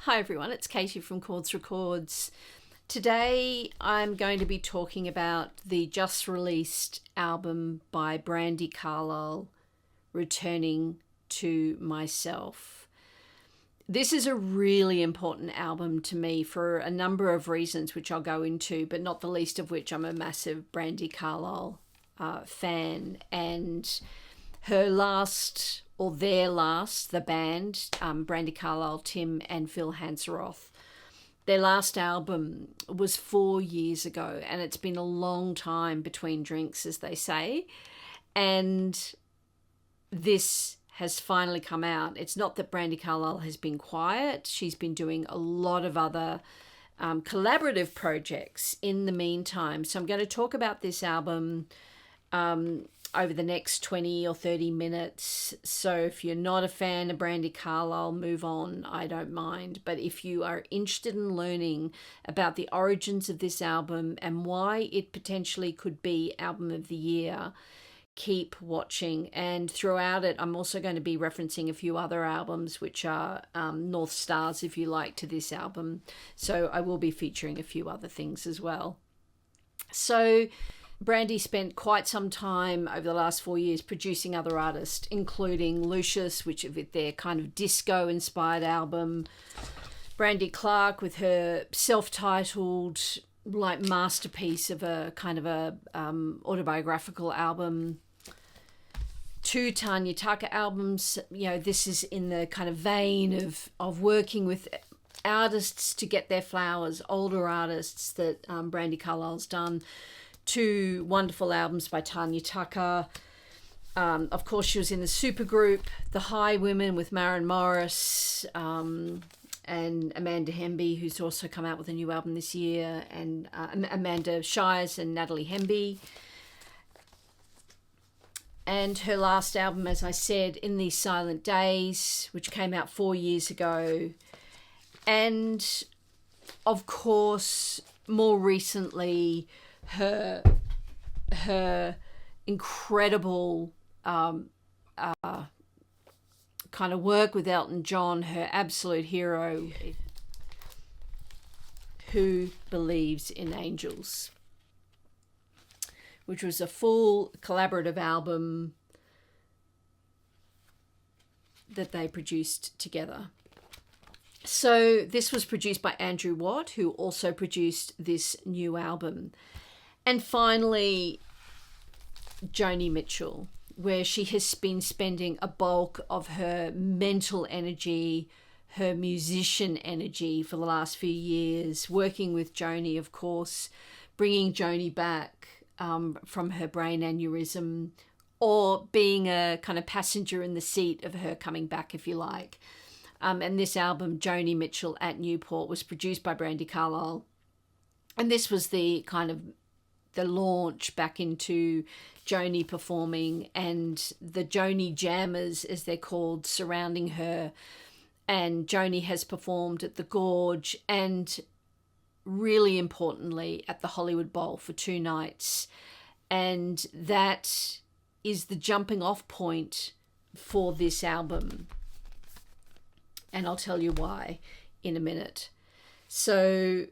Hi everyone, it's Katie from Qobuz Records. Today I'm going to be talking about the just released album by Brandi Carlile, Returning to Myself. This is a really important album to me for a number of reasons, which I'll go into, but not the least of which I'm a massive Brandi Carlile fan. And her last, or their last, the band, Brandi Carlile, Tim and Phil Hanseroth, their last album was 4 years ago, and it's been a long time between drinks, as they say. And this has finally come out. It's not that Brandi Carlile has been quiet. She's been doing a lot of other collaborative projects in the meantime. So I'm going to talk about this album over the next 20 or 30 minutes. So if you're not a fan of Brandi Carlile, move on. I don't mind. But if you are interested in learning about the origins of this album and why it potentially could be album of the year, keep watching. And throughout it, I'm also going to be referencing a few other albums which are North Stars, if you like, to this album. So I will be featuring a few other things as well. So Brandi spent quite some time over the last 4 years producing other artists, including Lucius, which is their kind of disco-inspired album, Brandi Clark with her self-titled like masterpiece of a kind of a autobiographical album, 2 Tanya Tucker albums. You know, this is in the kind of vein of working with artists to get their flowers, older artists that Brandi Carlile's done. 2 wonderful albums by Tanya Tucker. Of course, she was in the supergroup The Highwomen with Maren Morris and Amanda Hemby, who's also come out with a new album this year, and Amanda Shires and Natalie Hemby. And her last album, as I said, In These Silent Days, which came out 4 years ago. And of course, more recently, her incredible kind of work with Elton John, her absolute hero, Who Believes in Angels, which was a full collaborative album that they produced together. So this was produced by Andrew Watt, who also produced this new album. And finally, Joni Mitchell, where she has been spending a bulk of her mental energy, her musician energy for the last few years, working with Joni, of course, bringing Joni back from her brain aneurysm, or being a kind of passenger in the seat of her coming back, if you like. And this album, Joni Mitchell at Newport, was produced by Brandi Carlile. And this was the kind of the launch back into Joni performing, and the Joni Jammers, as they're called, surrounding her. And Joni has performed at the Gorge and, really importantly, at the Hollywood Bowl for 2 nights. And that is the jumping off point for this album. And I'll tell you why in a minute. So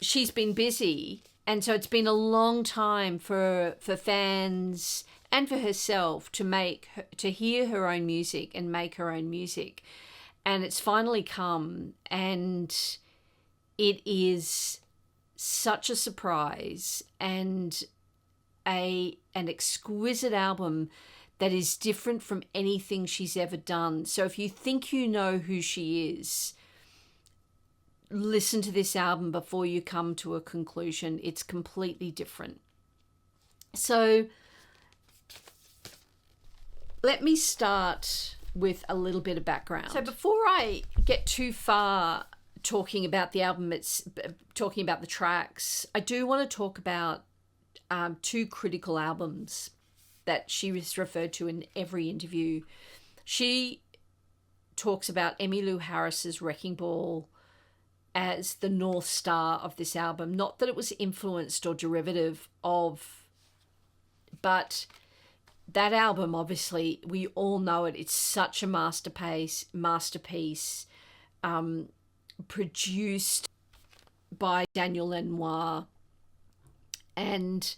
she's been busy, and so it's been a long time for fans and for herself to hear her own music and make her own music. And it's finally come, and it is such a surprise and an exquisite album that is different from anything she's ever done. So if you think you know who she is, listen to this album before you come to a conclusion. It's completely different. So let me start with a little bit of background. So before I get too far talking about the album, talking about the tracks, I do want to talk about 2 critical albums that she was referred to in every interview. She talks about Emmylou Harris's Wrecking Ball as the North Star of this album. Not that it was influenced or derivative of, but that album, obviously, we all know it. It's such a masterpiece. produced by Daniel Lanois, and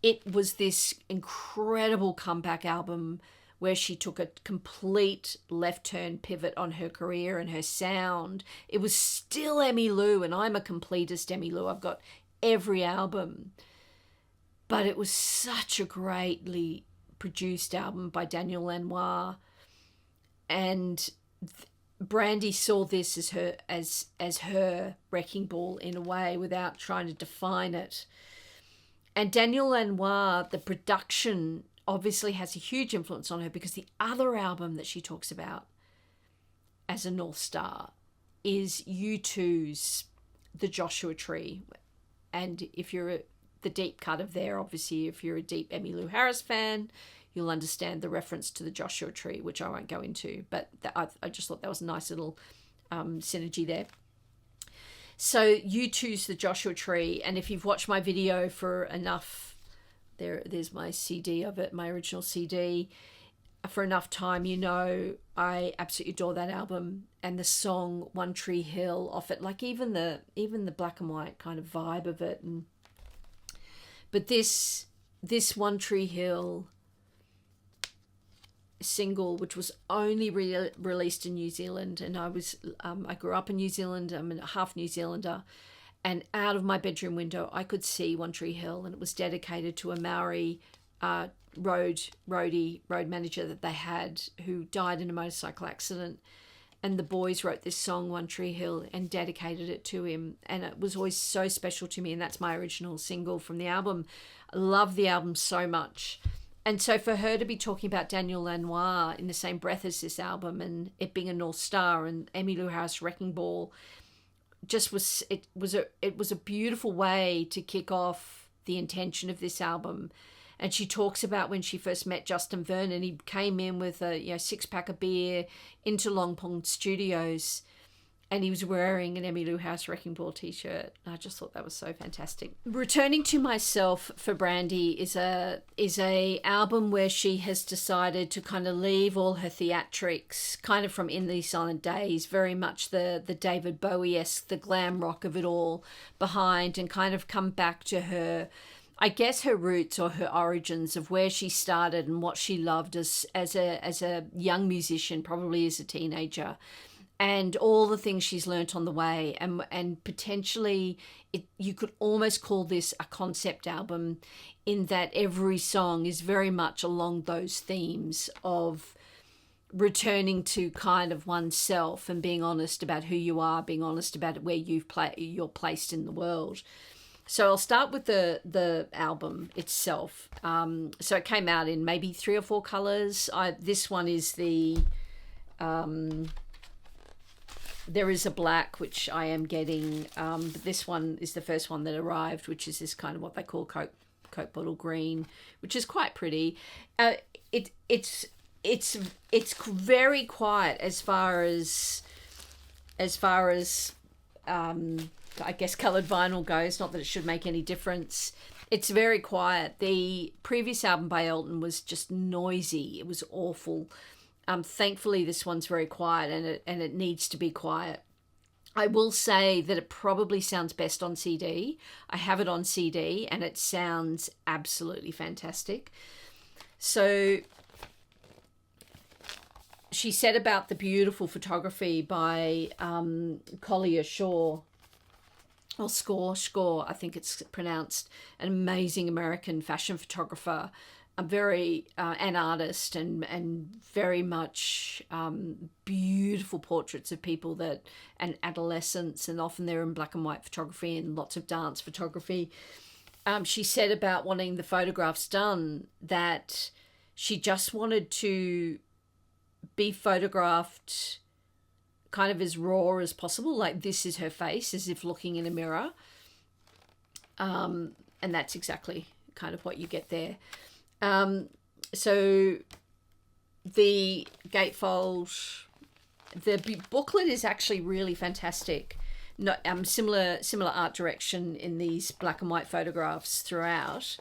it was this incredible comeback album where she took a complete left turn pivot on her career and her sound. It was still Emmylou, and I'm a completist Emmylou. I've got every album. But it was such a greatly produced album by Daniel Lanois. And Brandi saw this as her wrecking ball in a way, without trying to define it. And Daniel Lanois, the production obviously has a huge influence on her, because the other album that she talks about as a North Star is U2's The Joshua Tree. And if you're the deep cut of there, obviously, if you're a deep Emmylou Harris fan, you'll understand the reference to The Joshua Tree, which I won't go into, but I just thought that was a nice little synergy there. So U2's The Joshua Tree, and if you've watched my video for enough, there's my CD of it, my original CD, for enough time, you know I absolutely adore that album, and the song One Tree Hill off it, like even the black and white kind of vibe of it. But this One Tree Hill single, which was only released in New Zealand, and I grew up in New Zealand, I'm a half New Zealander, and out of my bedroom window I could see One Tree Hill, and it was dedicated to a Maori road manager that they had, who died in a motorcycle accident, and the boys wrote this song One Tree Hill and dedicated it to him, and it was always so special to me, and that's my original single from the album. I love the album so much. And so for her to be talking about Daniel Lanois in the same breath as this album, and it being a North Star and Emmylou Harris Wrecking Ball, it was a beautiful way to kick off the intention of this album. And she talks about when she first met Justin Vernon, he came in with a 6-pack of beer into Long Pond Studios, and he was wearing an Emmylou Harris Wrecking Ball t-shirt. I just thought that was so fantastic. Returning to Myself for Brandi is a album where she has decided to kind of leave all her theatrics, kind of from In These Silent Days, very much the David Bowie-esque, the glam rock of it all behind, and kind of come back to her, I guess, her roots or her origins of where she started and what she loved as a young musician, probably as a teenager, and all the things she's learnt on the way. And potentially you could almost call this a concept album, in that every song is very much along those themes of returning to kind of oneself and being honest about who you are, being honest about where you're placed in the world. So I'll start with the album itself. So it came out in maybe 3 or 4 colours. This one is the... there is a black, which I am getting, but this one is the first one that arrived, which is this kind of what they call Coke bottle green, which is quite pretty. It's very quiet as far as I guess coloured vinyl goes. Not that it should make any difference. It's very quiet. The previous album by Elton was just noisy. It was awful. Thankfully, this one's very quiet, and it needs to be quiet. I will say that it probably sounds best on CD. I have it on CD, and it sounds absolutely fantastic. So she said about the beautiful photography by Collier Shaw, or Score, I think it's pronounced, an amazing American fashion photographer, an artist, and very much beautiful portraits of people and adolescents, and often they're in black and white photography and lots of dance photography. She said about wanting the photographs done that she just wanted to be photographed kind of as raw as possible, like this is her face, as if looking in a mirror. And that's exactly kind of what you get there. So the gatefold, the booklet is actually really fantastic. Similar art direction in these black and white photographs throughout.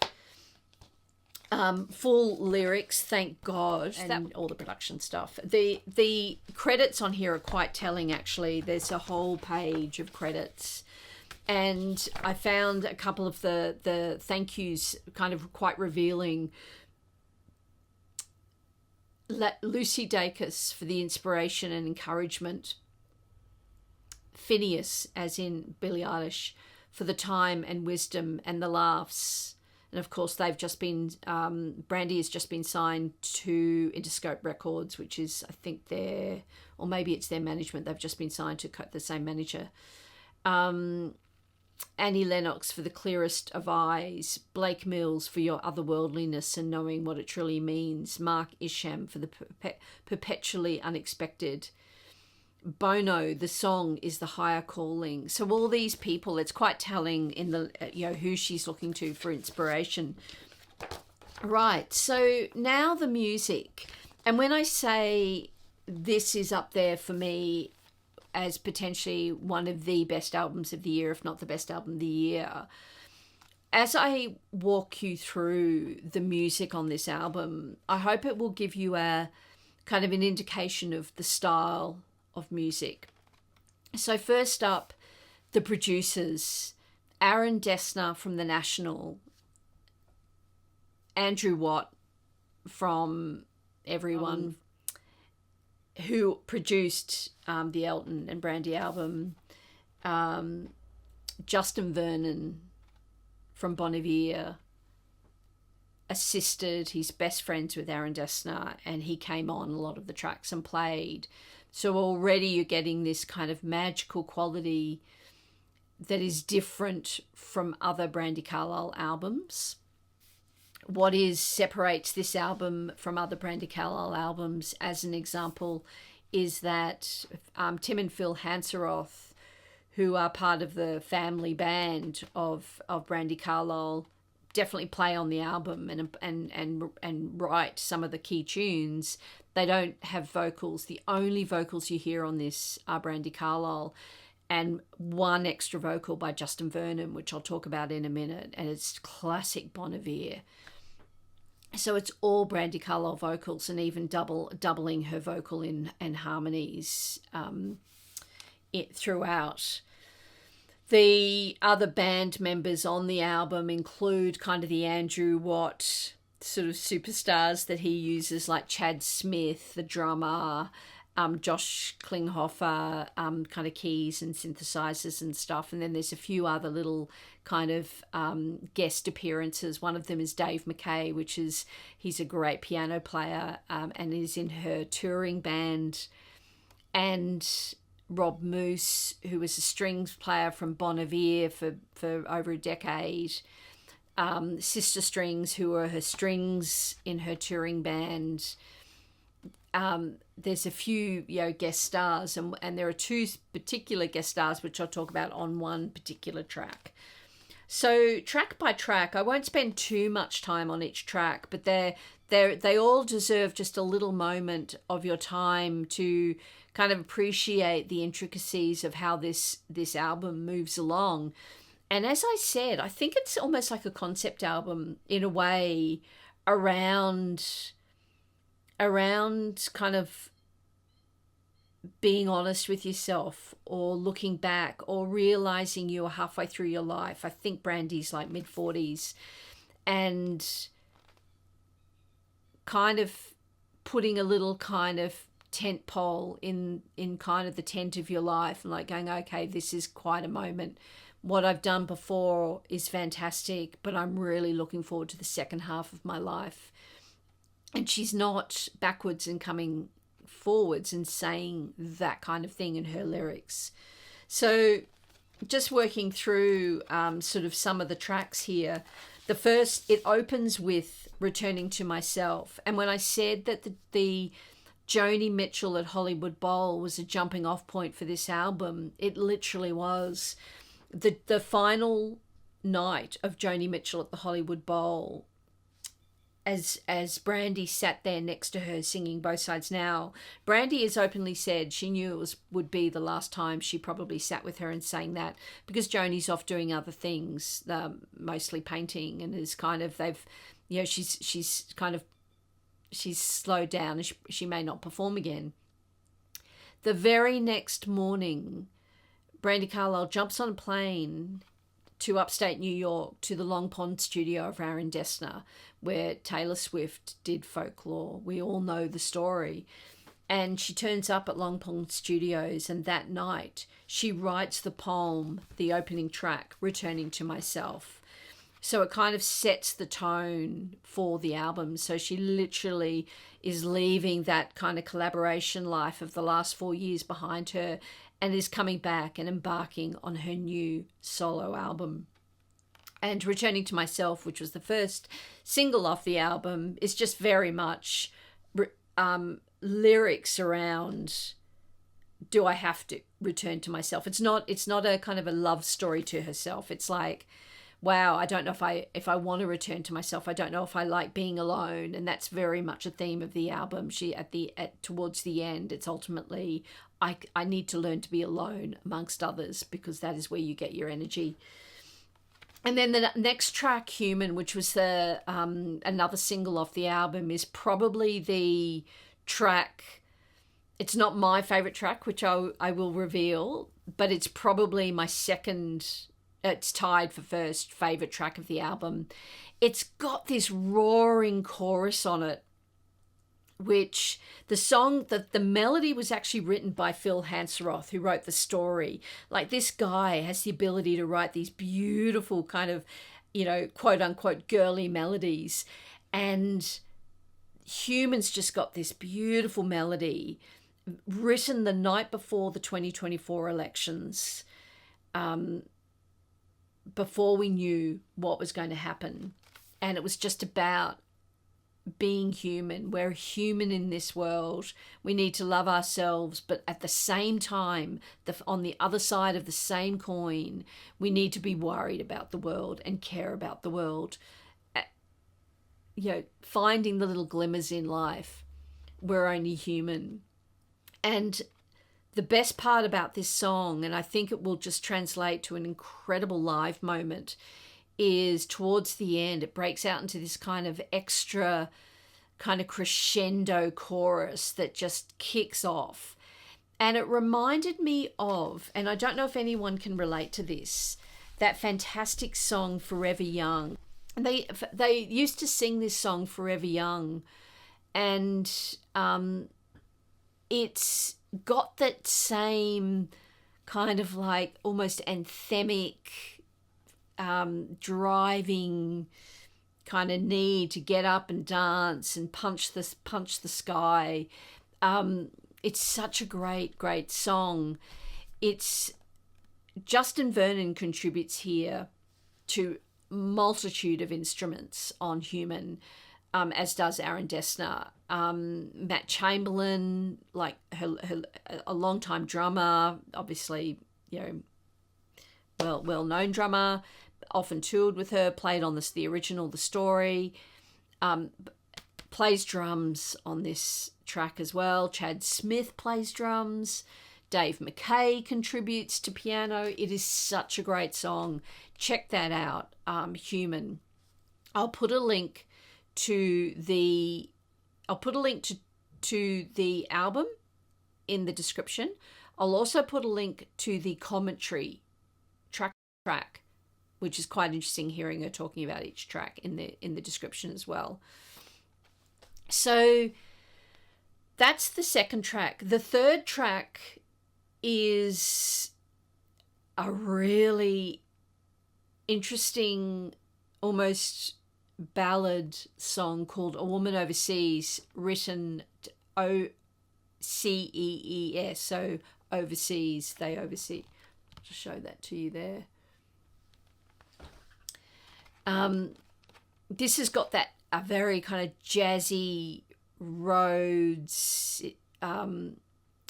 Full lyrics, thank God, and all the production stuff. The credits on here are quite telling, actually. There's a whole page of credits. And I found a couple of the thank yous kind of quite revealing. Lucy Dacus for the inspiration and encouragement. Phineas, as in Billie Eilish, for the time and wisdom and the laughs. And of course, they've just been, Brandi has just been signed to Interscope Records, which is, I think, or maybe it's their management. They've just been signed to the same manager. Annie Lennox for the clearest of eyes. Blake Mills for your otherworldliness and knowing what it truly means. Mark Isham for the perpetually unexpected. Bono, the song is the higher calling. So all these people, it's quite telling in the who she's looking to for inspiration. Right, so now the music. And when I say this is up there for me as potentially one of the best albums of the year, if not the best album of the year, as I walk you through the music on this album, I hope it will give you a kind of an indication of the style of music. So first up, the producers: Aaron Dessner from The National, Andrew Watt from Everyone, who produced the Elton and Brandi album, Justin Vernon from Bon Iver, assisted, he's best friends with Aaron Dessner, and he came on a lot of the tracks and played. So already you're getting this kind of magical quality that is different from other Brandi Carlile albums. What separates this album from other Brandi Carlile albums, as an example, is that Tim and Phil Hanseroth, who are part of the family band of Brandi Carlile, definitely play on the album and write some of the key tunes. They don't have vocals. The only vocals you hear on this are Brandi Carlile, and one extra vocal by Justin Vernon, which I'll talk about in a minute, and it's classic Bon Iver. So it's all Brandi Carlile vocals, and even doubling her vocal in harmonies throughout. The other band members on the album include kind of the Andrew Watt sort of superstars that he uses, like Chad Smith, the drummer, Josh Klinghoffer, kind of keys and synthesizers and stuff. And then there's a few other little kind of guest appearances. One of them is Dave McKay, he's a great piano player, and is in her touring band. And Rob Moose, who was a strings player from Bon Iver for over a decade. Sister Strings, who are her strings in her touring band. There's a few guest stars, and there are two particular guest stars which I'll talk about on one particular track. So track by track, I won't spend too much time on each track, but they all deserve just a little moment of your time to kind of appreciate the intricacies of how this album moves along. And as I said, I think it's almost like a concept album in a way around kind of being honest with yourself, or looking back, or realizing you're halfway through your life. I think Brandi's like mid-40s, and kind of putting a little kind of tent pole in kind of the tent of your life, and like going, okay, this is quite a moment. What I've done before is fantastic, but I'm really looking forward to the second half of my life. And she's not backwards and coming forwards and saying that kind of thing in her lyrics. So just working through sort of some of the tracks here. The first, it opens with Returning to Myself. And when I said that the Joni Mitchell at Hollywood Bowl was a jumping off point for this album, it literally was. The final night of Joni Mitchell at the Hollywood Bowl, as Brandi sat there next to her singing Both Sides Now, Brandi has openly said she knew would be the last time she probably sat with her and sang that, because Joni's off doing other things, mostly painting, and is kind of, she's slowed down and she may not perform again. The very next morning, Brandi Carlile jumps on a plane to upstate New York, to the Long Pond studio of Aaron Dessner, where Taylor Swift did Folklore. We all know the story. And she turns up at Long Pond Studios, and that night she writes the poem, the opening track, Returning to Myself. So it kind of sets the tone for the album. So she literally is leaving that kind of collaboration life of the last 4 years behind her, and is coming back and embarking on her new solo album. And Returning to Myself, which was the first single off the album, is just very much lyrics around, do I have to return to myself? It's not a kind of a love story to herself. It's like, wow, I don't know if I want to return to myself. I don't know if I like being alone. And that's very much a theme of the album. She towards the end, it's ultimately, I need to learn to be alone amongst others, because that is where you get your energy. And then the next track, Human, which was the another single off the album, is probably the track. It's not my favorite track, which I will reveal, but it's probably my second. It's tied for first favorite track of the album. It's got this roaring chorus on it, which the melody was actually written by Phil Hanseroth, who wrote the story. Like, this guy has the ability to write these beautiful kind of, quote unquote girly melodies. And Human's just got this beautiful melody written the night before the 2024 elections, before we knew what was going to happen. And it was just about being human. We're human in this world. We need to love ourselves, but at the same time, on the other side of the same coin, we need to be worried about the world and care about the world. Finding the little glimmers in life. We're only human. And the best part about this song, and I think it will just translate to an incredible live moment, is towards the end, it breaks out into this kind of extra kind of crescendo chorus that just kicks off. And it reminded me of, and I don't know if anyone can relate to this, that fantastic song Forever Young. They used to sing this song Forever Young, and it's got that same kind of like almost anthemic driving kind of need to get up and dance and punch the sky. It's such a great song. It's Justin Vernon contributes here to multitude of instruments on Human, as does Aaron Dessner. Matt Chamberlain, like a long-time drummer, obviously, well-known drummer, often toured with her, played on the original The Story, plays drums on this track as well. Chad Smith plays drums. Dave McKay contributes to piano. It is such a great song. Check that out, Human. I'll put a link to the album in the description. I'll also put a link to the commentary track, which is quite interesting hearing her talking about each track in the description as well. So that's the second track. The third track is a really interesting, almost ballad song called A Woman Overseas, written O-C-E-E-S, so overseas, they oversee. I'll just show that to you there. This has got a very kind of jazzy Rhodes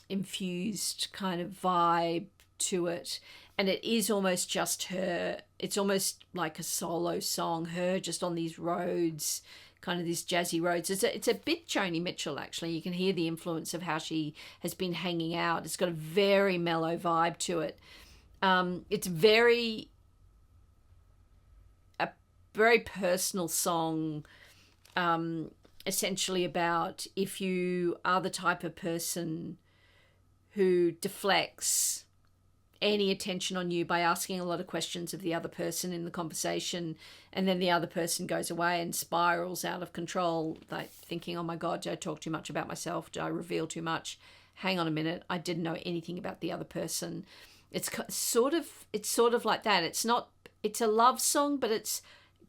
infused kind of vibe to it, and it is almost just her. It's almost like a solo song, her just on these Rhodes kind of this jazzy roads. It's a bit Joni Mitchell, actually. You can hear the influence of how she has been hanging out. It's got a very mellow vibe to it. It's a very personal song, essentially about if you are the type of person who deflects any attention on you by asking a lot of questions of the other person in the conversation, and then the other person goes away and spirals out of control, like thinking, oh my God, did I talk too much about myself? Did I reveal too much? Hang on a minute, I didn't know anything about the other person. It's sort of like that. It's a love song, but it's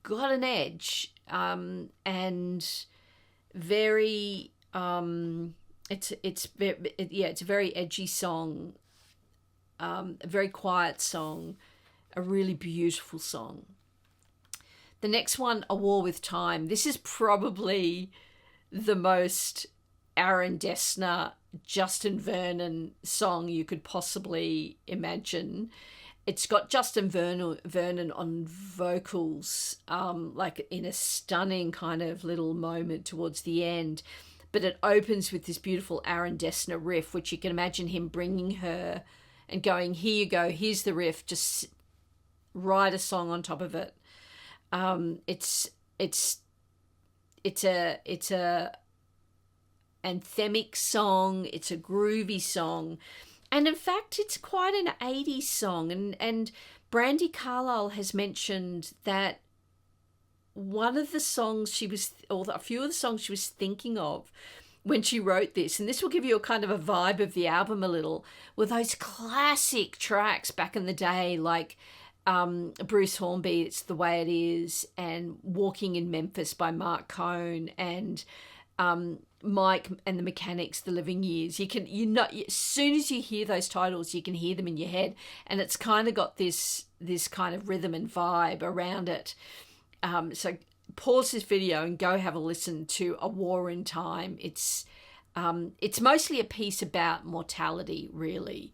got an edge, and very it's a very edgy song, a very quiet song, a really beautiful song. The next one, A War with Time. This is probably the most Aaron Dessner, Justin Vernon song you could possibly imagine. It's got Justin Vernon on vocals, like in a stunning kind of little moment towards the end. But it opens with this beautiful Aaron Dessner riff, which you can imagine him bringing her and going, here you go, here's the riff, just write a song on top of it. It's a anthemic song. It's a groovy song. And in fact, it's quite an 80s song. And Brandi Carlile has mentioned that one of the songs a few of the songs she was thinking of when she wrote this, and this will give you a kind of a vibe of the album a little, were those classic tracks back in the day, like Bruce Hornby, It's the Way It Is, and Walking in Memphis by Mark Cohn, and Mike and the Mechanics, The Living Years. As soon as you hear those titles, you can hear them in your head, and it's kind of got this kind of rhythm and vibe around it. So pause this video and go have a listen to A War in Time. It's mostly a piece about mortality, really.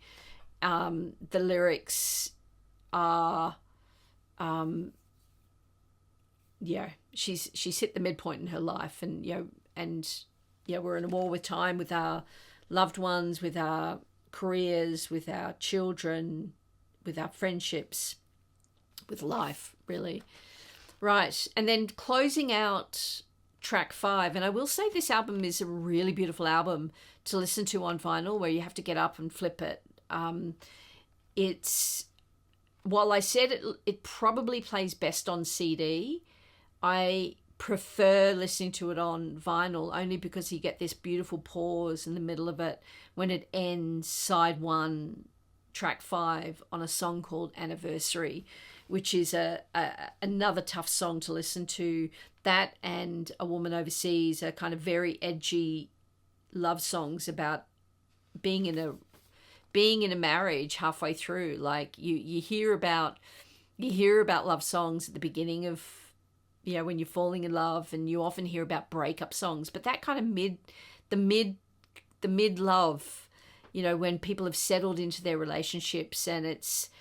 The lyrics are, she's hit the midpoint in her life, and we're in a war with time, with our loved ones, with our careers, with our children, with our friendships, with life, really. Right, and then closing out track 5, and I will say this album is a really beautiful album to listen to on vinyl, where you have to get up and flip it. While I said it probably plays best on CD, I prefer listening to it on vinyl, only because you get this beautiful pause in the middle of it when it ends, side 1, track 5, on a song called Anniversary, which is another tough song to listen to. That and A Woman Overseas are kind of very edgy love songs about being in a marriage halfway through. Like you hear about love songs at the beginning of, when you're falling in love, and you often hear about breakup songs, but that kind of the mid love, when people have settled into their relationships, and it's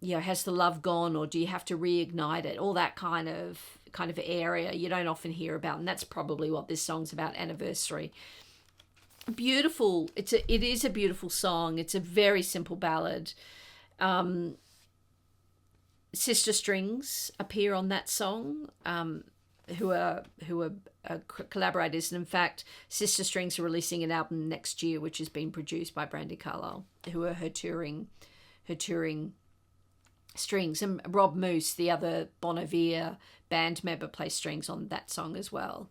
has the love gone, or do you have to reignite it? All that kind of area you don't often hear about, and that's probably what this song's about, Anniversary. Beautiful. It is a beautiful song. It's a very simple ballad. Sister Strings appear on that song, who are collaborators, and in fact, Sister Strings are releasing an album next year, which is being produced by Brandi Carlile, who are her touring strings, and Rob Moose, the other Bon Iver band member, plays strings on that song as well.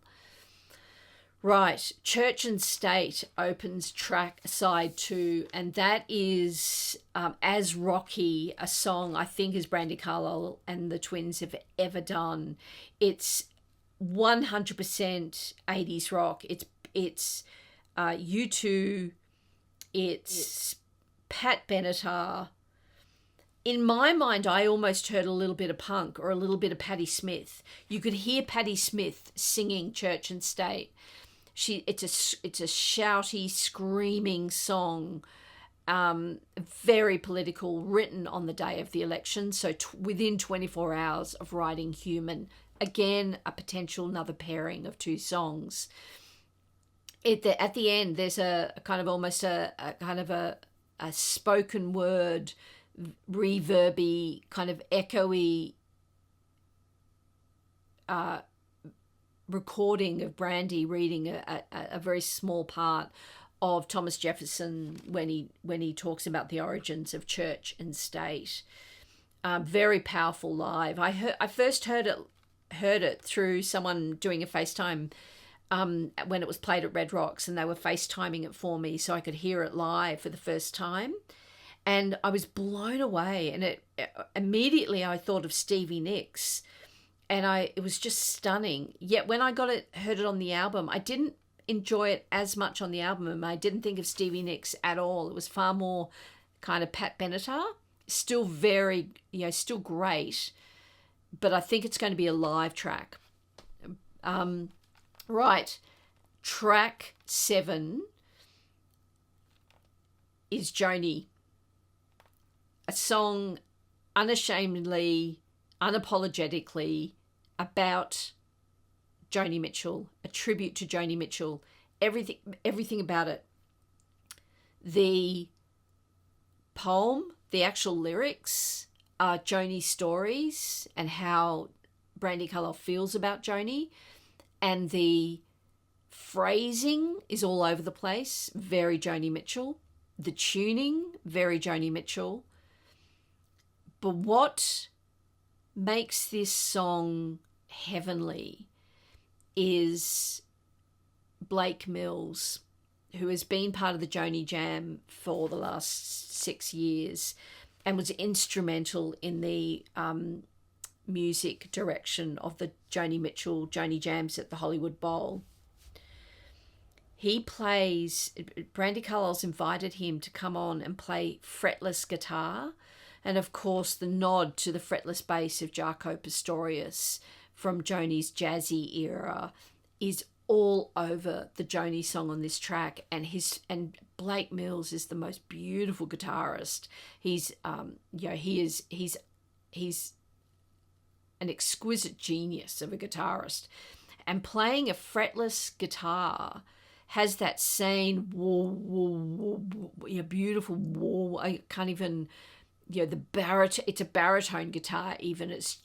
Right, Church and State opens track side 2, and that is as rocky a song, I think, as Brandi Carlile and the Twins have ever done. It's 100% 80s rock. It's U2, it's Pat Benatar. In my mind, I almost heard a little bit of punk or a little bit of Patti Smith. You could hear Patti Smith singing Church and State. It's a shouty, screaming song, very political, written on the day of the election. So within 24 hours of writing Human, again, a potential another pairing of two songs. At the end, there's a kind of almost a kind of a spoken word, reverby, kind of echoey recording of Brandi reading a very small part of Thomas Jefferson when he talks about the origins of church and state. Very powerful live. I first heard it through someone doing a FaceTime when it was played at Red Rocks, and they were FaceTiming it for me so I could hear it live for the first time. And I was blown away, and immediately I thought of Stevie Nicks, and it was just stunning. Yet when I heard it on the album, I didn't enjoy it as much on the album, and I didn't think of Stevie Nicks at all. It was far more kind of Pat Benatar, still very, still great, but I think it's going to be a live track. Right, track 7 is Joni, a song unashamedly, unapologetically about Joni Mitchell, a tribute to Joni Mitchell. Everything about it. The poem, the actual lyrics are Joni's stories and how Brandi Carlile feels about Joni, and the phrasing is all over the place, very Joni Mitchell. The tuning, very Joni Mitchell. But what makes this song heavenly is Blake Mills, who has been part of the Joni Jam for the last 6 years and was instrumental in the music direction of the Joni Jams at the Hollywood Bowl. Brandi Carlile's invited him to come on and play fretless guitar, and of course the nod to the fretless bass of Jaco Pastorius from Joni's jazzy era is all over the Joni song on this track, and Blake Mills is the most beautiful guitarist. He's an exquisite genius of a guitarist, and playing a fretless guitar has that same beautiful whoa. I can't even, the baritone. It's a baritone guitar. Even it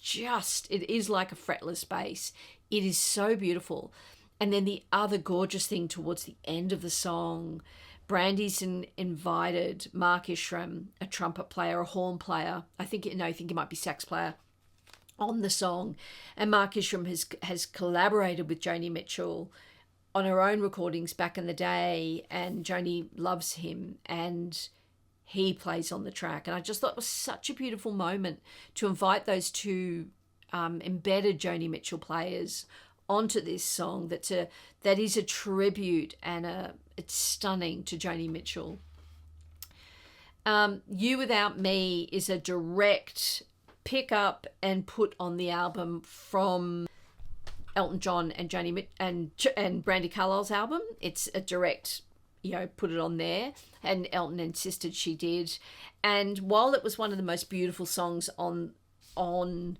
is like a fretless bass. It is so beautiful. And then the other gorgeous thing towards the end of the song, Brandi's invited Mark Ishram, a trumpet player, a horn player. I think he might be sax player, on the song, and Mark Ishram has collaborated with Joni Mitchell on her own recordings back in the day, and Joni loves him, and he plays on the track. And I just thought it was such a beautiful moment to invite those two embedded Joni Mitchell players onto this song. That is a tribute, and it's stunning to Joni Mitchell. You Without Me is a direct pick up and put on the album from Elton John and and Brandi Carlile's album. It's a direct, put it on there, and Elton insisted she did. And while it was one of the most beautiful songs on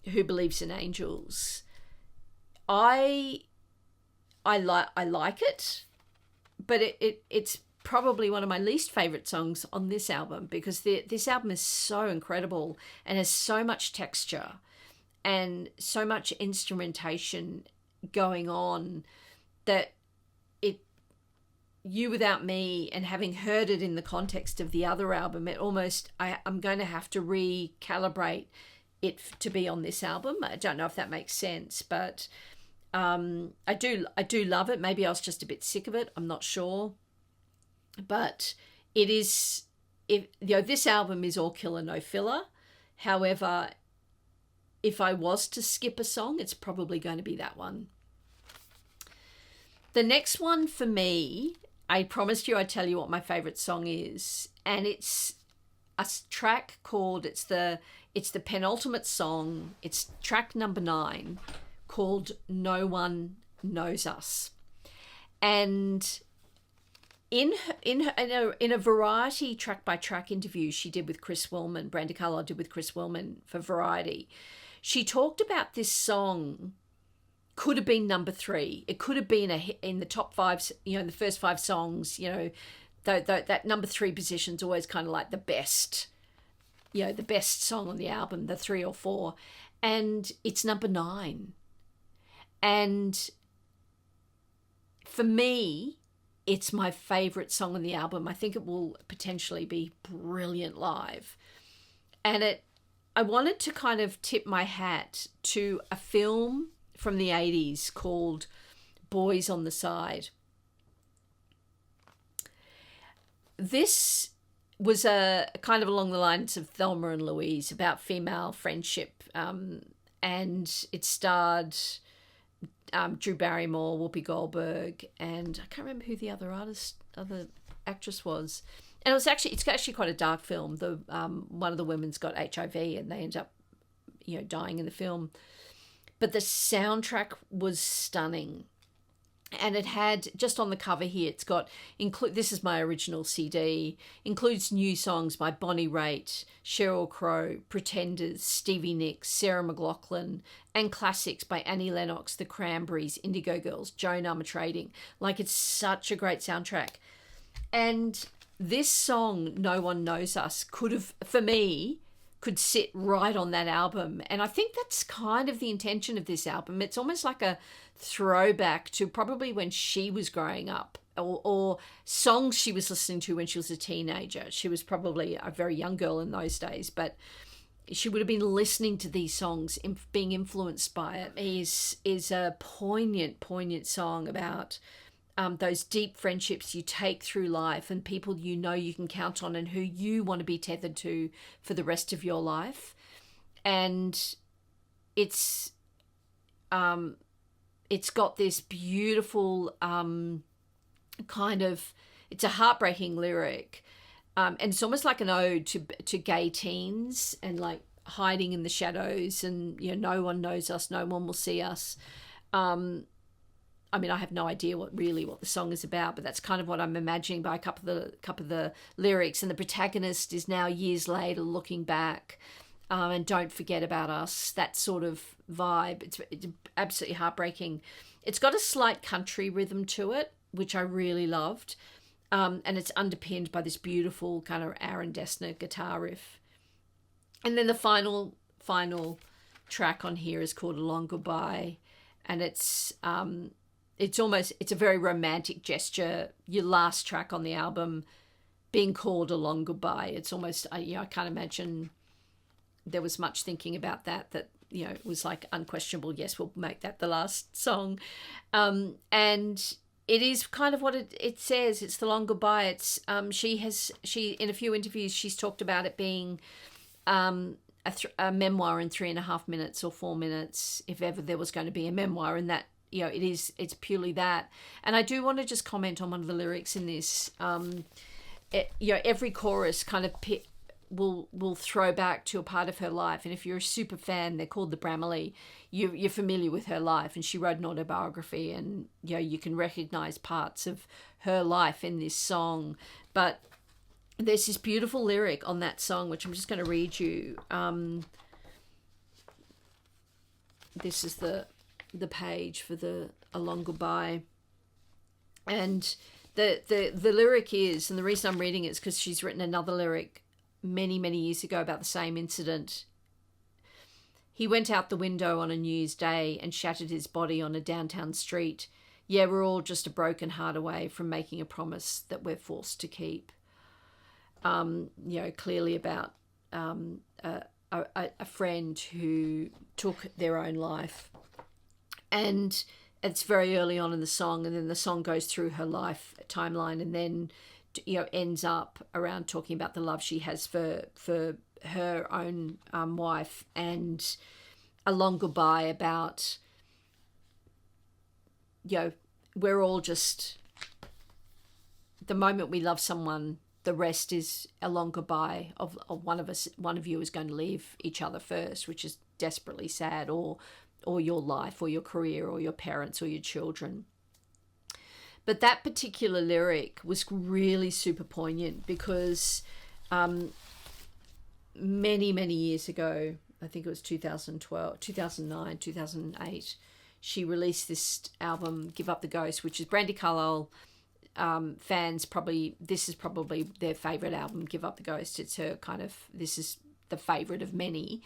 Who Believes in Angels, I like it, but it's probably one of my least favorite songs on this album, because this album is so incredible and has so much texture and so much instrumentation going on that You Without Me, and having heard it in the context of the other album, I'm going to have to recalibrate it to be on this album. I don't know if that makes sense, but I do love it. Maybe I was just a bit sick of it. I'm not sure. But it is, this album is all killer, no filler. However, if I was to skip a song, it's probably going to be that one. The next one for me, I promised you I'd tell you what my favorite song is, and it's a track called, it's the penultimate song. It's track number 9, called No One Knows Us. And in a variety track by track interview she did with Chris Willman, Brandi Carlile did with Chris Willman for Variety, she talked about this song could have been number 3. It could have been in the top 5, in the first 5 songs, that number 3 position is always kind of like the best, the best song on the album, the 3 or 4. And it's number 9. And for me, it's my favorite song on the album. I think it will potentially be brilliant live. And I wanted to kind of tip my hat to a film from the 80s called Boys on the Side. This was a kind of along the lines of Thelma and Louise, about female friendship, and it starred Drew Barrymore, Whoopi Goldberg, and I can't remember who the other actress was. And it's actually quite a dark film. The one of the women's got HIV, and they end up, dying in the film. But the soundtrack was stunning. And it had, just on the cover here, it's got, this is my original CD, includes new songs by Bonnie Raitt, Sheryl Crow, Pretenders, Stevie Nicks, Sarah McLachlan, and classics by Annie Lennox, The Cranberries, Indigo Girls, Joan Armatrading. Like, it's such a great soundtrack. And this song, No One Knows Us, could have, for me, could sit right on that album. And I think that's kind of the intention of this album. It's almost like a throwback to probably when she was growing up, or songs she was listening to when she was a teenager. She was probably a very young girl in those days, but she would have been listening to these songs, being influenced by it. Is a poignant song about those deep friendships you take through life, and people you can count on, and who you want to be tethered to for the rest of your life. And it's got this beautiful it's a heartbreaking lyric, and it's almost like an ode to gay teens, and like hiding in the shadows, and no one knows us, no one will see us. I mean, I have no idea what the song is about, but that's kind of what I'm imagining by a couple of the lyrics. And the protagonist is now years later looking back, and don't forget about us, that sort of vibe. It's absolutely heartbreaking. It's got a slight country rhythm to it, which I really loved. And it's underpinned by this beautiful kind of Aaron Dessner guitar riff. And then the final track on here is called A Long Goodbye. And it's a very romantic gesture. Your last track on the album being called A Long Goodbye. It's almost, I can't imagine there was much thinking about that it was like unquestionable. Yes, we'll make that the last song. And it is kind of what it says. It's the long goodbye. It's, she in a few interviews, she's talked about it being, a memoir in 3.5 minutes or 4 minutes, if ever there was going to be a memoir, and that, it's purely that. And I do want to just comment on one of the lyrics in this. Every chorus kind of will throw back to a part of her life. And if you're a super fan, they're called the Bramley, you're familiar with her life, and she wrote an autobiography, and you can recognize parts of her life in this song. But there's this beautiful lyric on that song, which I'm just going to read you. This is the page for the A Long Goodbye. And the lyric is, and the reason I'm reading it is because she's written another lyric many, many years ago about the same incident. He went out the window on a New Year's Day and shattered his body on a downtown street. Yeah, we're all just a broken heart away from making a promise that we're forced to keep. Clearly about a friend who took their own life. And it's very early on in the song, and then the song goes through her life timeline, and then ends up around talking about the love she has for her own wife, and A Long Goodbye about we're all just, the moment we love someone, the rest is a long goodbye of one of you is going to leave each other first, which is desperately sad, or your life, or your career, or your parents, or your children. But that particular lyric was really super poignant because many, many years ago, I think it was 2012, 2009, 2008, she released this album, Give Up the Ghost, which is Brandi Carlile fans this is probably their favourite album, Give Up the Ghost. It's her this is the favourite of many.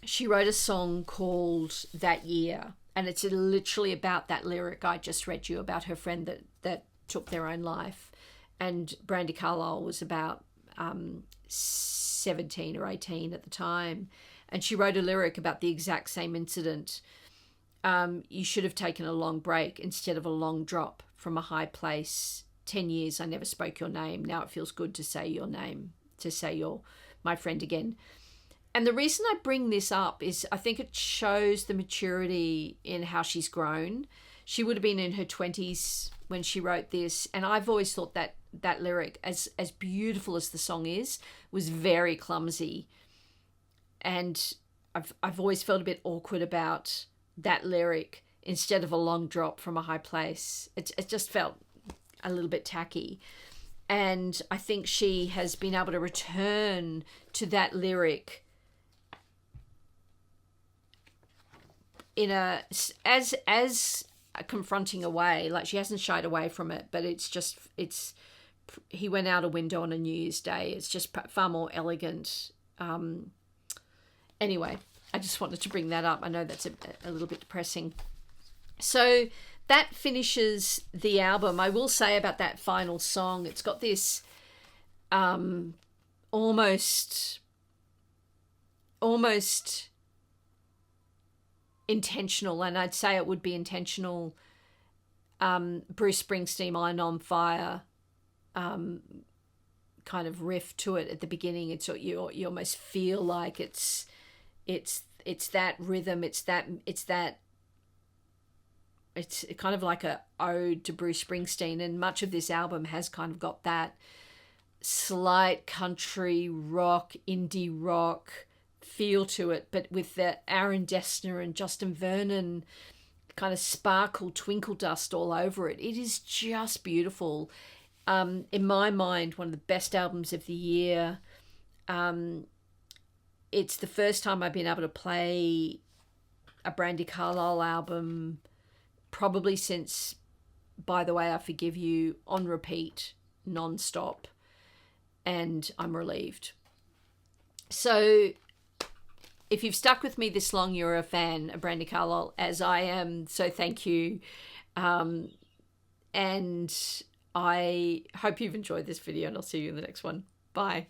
She wrote a song called That Year, and it's literally about that lyric I just read you about her friend that took their own life. And Brandi Carlile was about 17 or 18 at the time, and she wrote a lyric about the exact same incident. You should have taken a long break instead of a long drop from a high place. 10 years I never spoke your name. Now it feels good to say your name, to say you're my friend again. And the reason I bring this up is I think it shows the maturity in how she's grown. She would have been in her 20s when she wrote this, and I've always thought that that lyric, as beautiful as the song is, was very clumsy. And I've always felt a bit awkward about that lyric, instead of a long drop from a high place. It just felt a little bit tacky. And I think she has been able to return to that lyric in as confronting a way. Like, she hasn't shied away from it, but he went out a window on a New Year's Day. It's just far more elegant. Anyway, I just wanted to bring that up. I know that's a little bit depressing. So that finishes the album. I will say about that final song, it's got this almost intentional, and I'd say it would be intentional, Bruce Springsteen, "Line on Fire" kind of riff to it at the beginning. It's you almost feel like it's that rhythm, it's kind of like a ode to Bruce Springsteen, and much of this album has kind of got that slight country rock, indie rock feel to it, but with the Aaron Dessner and Justin Vernon kind of sparkle, twinkle dust all over it. It is just beautiful. In my mind, one of the best albums of the year. It's the first time I've been able to play a Brandi Carlile album probably since By the Way I Forgive You, on repeat, non-stop, and I'm relieved. So if you've stuck with me this long, you're a fan of Brandi Carlile, as I am, so thank you. And I hope you've enjoyed this video, and I'll see you in the next one. Bye.